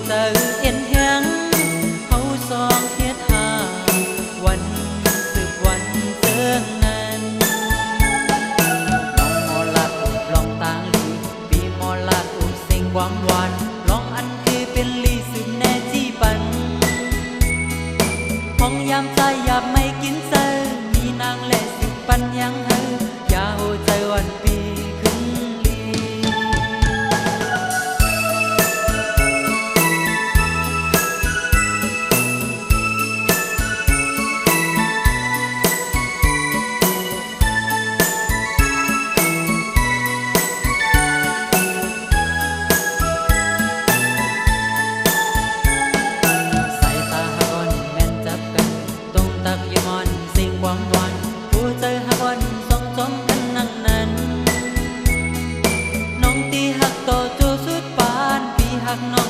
เจอเอ็นแหงเขาสองเทียทาวันสืบวันเจอนั้นลองมอลาอุบลองตางลีปีมอลาอุบเสียงความหวานลองอันคือเป็นลีสืบแน่จี้ปันห้องยามใจอยากไม่กินเจอมีนางและสืบปันยังเฮอยาโหใจวันปีขึ้นลีสายตาหากอนแม่นจับกันตรงตักยมอนสิ่งความหวานผู้เจอหากอนส่องจอมกันนั่งนั้นน้องตีหักต่อโจสุดปานพี่หักน้อง